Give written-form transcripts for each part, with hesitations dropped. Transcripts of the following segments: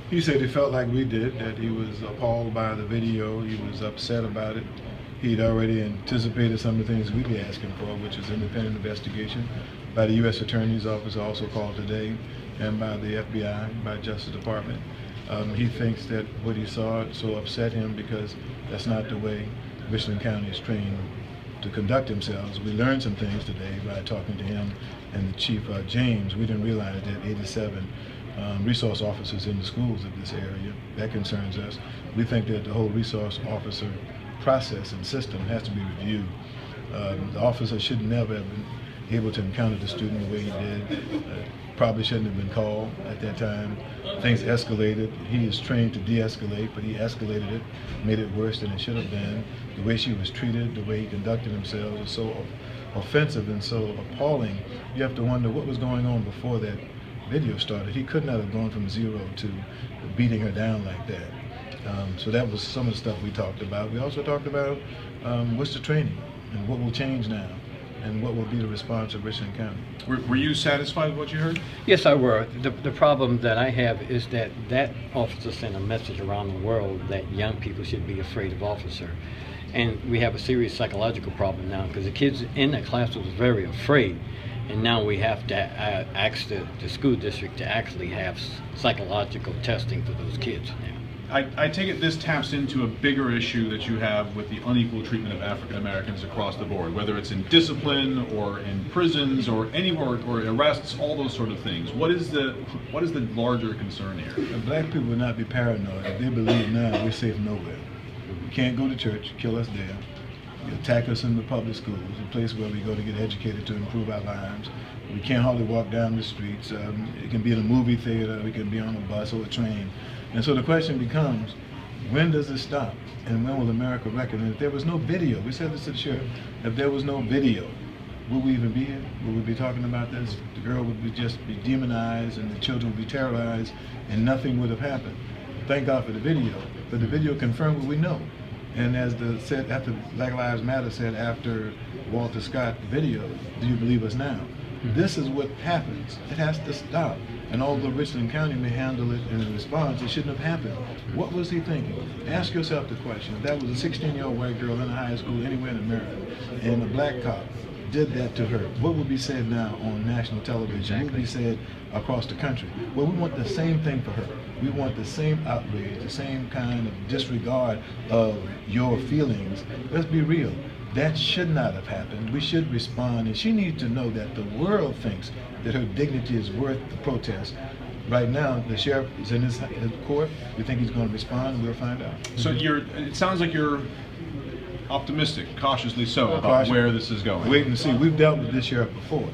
He said he felt like we did, that he was appalled by the video, he was upset about it. He'd already anticipated some of the things we'd be asking for, which is independent investigation by the U.S. Attorney's Office, also called today, and by the FBI, by Justice Department. He thinks that what he saw so upset him because that's not the way Richland County is trained to conduct themselves. We learned some things today by talking to him and the Chief James. We didn't realize that 87 resource officers in the schools of this area. That concerns us. We think that the whole resource officer process and system has to be reviewed. The officer should never have been able to encounter the student the way he did. Probably shouldn't have been called at that time. Things escalated. He is trained to de-escalate, but he escalated it, made it worse than it should have been. The way she was treated, the way he conducted himself was so offensive and so appalling. You have to wonder what was going on before that video started. He could not have gone from 0 to beating her down like that. So that was some of the stuff we talked about. We also talked about what's the training and what will change now and what will be the response of Richland County. Were you satisfied with what you heard? Yes, I were. The problem that I have is that officer sent a message around the world that young people should be afraid of officer. And we have a serious psychological problem now because the kids in the class was very afraid. And now we have to ask the school district to actually have psychological testing for those kids now. I take it this taps into a bigger issue that you have with the unequal treatment of African Americans across the board, whether it's in discipline or in prisons or anywhere, or arrests, all those sort of things. What is the larger concern here? Black people will not be paranoid if they believe now we're safe nowhere. We can't go to church, kill us there. You attack us in the public schools, a place where we go to get educated to improve our lives. We can't hardly walk down the streets. It can be in a movie theater, we can be on a bus or a train. And so the question becomes, when does it stop? And when will America reckon? And if there was no video, we said this to the sheriff, if there was no video, would we even be here? Would we be talking about this? The girl would just be demonized and the children would be terrorized and nothing would have happened. Thank God for the video, but the video confirmed what we know. And as after Black Lives Matter said after Walter Scott video, do you believe us now? This is what happens. It has to stop. And although Richland County may handle it in response, it shouldn't have happened. What was he thinking? Ask yourself the question. If that was a 16-year-old white girl in a high school anywhere in America, and a black cop did that to her, what would be said now on national television? Exactly. What would be said across the country? Well, we want the same thing for her. We want the same outrage, the same kind of disregard of your feelings. Let's be real. That should not have happened. We should respond, and she needs to know that the world thinks that her dignity is worth the protest. Right now, the sheriff is in his court. We think he's going to respond. We'll find out. So it sounds like you're optimistic, cautiously so, about where this is going. Wait and see. We've dealt with this sheriff before.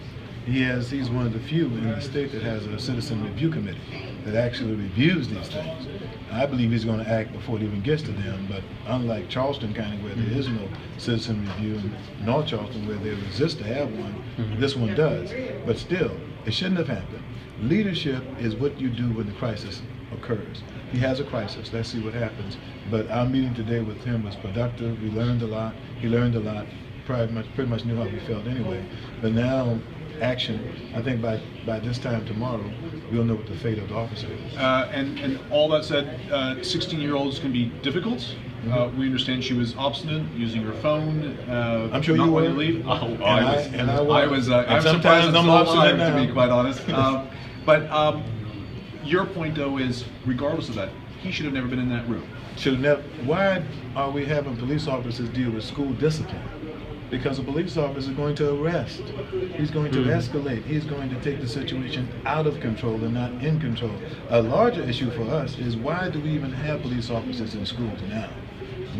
He's one of the few in the state that has a citizen review committee that actually reviews these things. I believe he's going to act before it even gets to them, but unlike Charleston County where there is no citizen review, and North Charleston where they resist to have one, this one does. But still, it shouldn't have happened. Leadership is what you do when the crisis occurs. He has a crisis. Let's see what happens. But our meeting today with him was productive. We learned a lot. He learned a lot. Pretty much knew how we felt anyway. But now, action. I think by this time tomorrow, we'll know what the fate of the officer is. And all that said, 16-year-olds can be difficult. We understand she was obstinate, using her phone. I'm sure not you were. wanting to leave. I was. I'm surprised I'm obstinate now, to be quite honest. But your point, though, is regardless of that, he should have never been in that room. Should have never. Why are we having police officers deal with school discipline? Because a police officer is going to arrest. He's going to escalate. He's going to take the situation out of control and not in control. A larger issue for us is why do we even have police officers in schools now?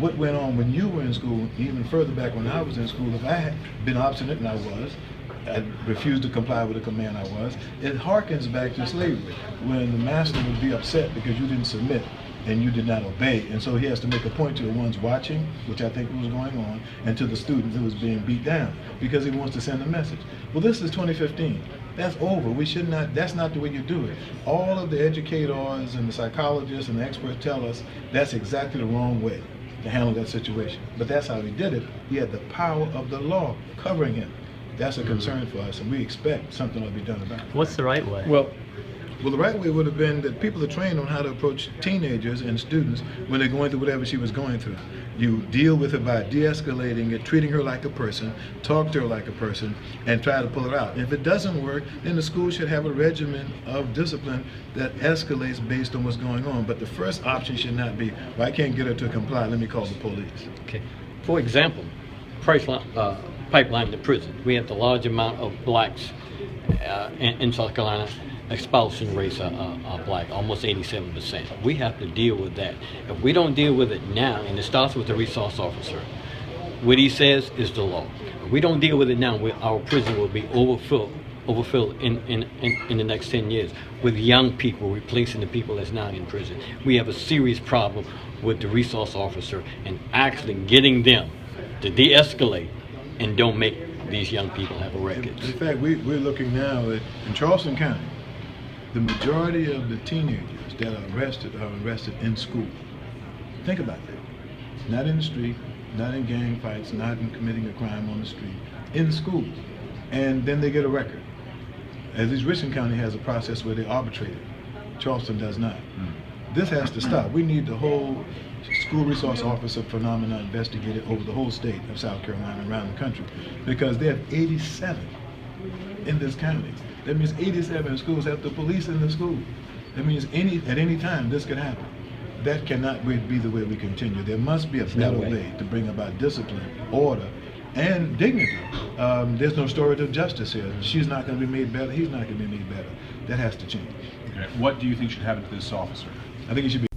What went on when you were in school, even further back when I was in school, if I had been obstinate, and I refused to comply with the command I was, it harkens back to slavery, when the master would be upset because you didn't submit and you did not obey. And so he has to make a point to the ones watching, which I think was going on, and to the students who was being beat down, because he wants to send a message. Well, this is 2015. That's over. We should not, that's not the way you do it. All of the educators and the psychologists and the experts tell us that's exactly the wrong way to handle that situation. But that's how he did it. He had the power of the law covering him. That's a concern for us, and we expect something will be done about it. What's the right way? Well, Well, the right way would have been that people are trained on how to approach teenagers and students when they're going through whatever she was going through. You deal with her by de-escalating it, treating her like a person, talk to her like a person, and try to pull her out. And if it doesn't work, then the school should have a regimen of discipline that escalates based on what's going on. But the first option should not be, well, I can't get her to comply, let me call the police. Okay. For example, pipeline to prison. We have the large amount of blacks in South Carolina. Expulsion rates are black, almost 87%. We have to deal with that. If we don't deal with it now, and it starts with the resource officer, what he says is the law. If we don't deal with it now, our prison will be overfilled in the next 10 years with young people replacing the people that's now in prison. We have a serious problem with the resource officer and actually getting them to de-escalate and don't make these young people have a record. In fact, we're looking now at, in Charleston County, the majority of the teenagers that are arrested in school. Think about that. Not in the street, not in gang fights, not in committing a crime on the street, in school. And then they get a record. At least Richland County has a process where they arbitrate it. Charleston does not. This has to stop. We need the whole school resource officer phenomenon investigated over the whole state of South Carolina and around the country, because they have 87 in this county. That means 87 schools have the police in the school. That means at any time this could happen. That cannot be the way we continue. There must be a better way to bring about discipline, order, and dignity. There's no story of justice here. She's not going to be made better. He's not going to be made better. That has to change. Okay. What do you think should happen to this officer? I think he should be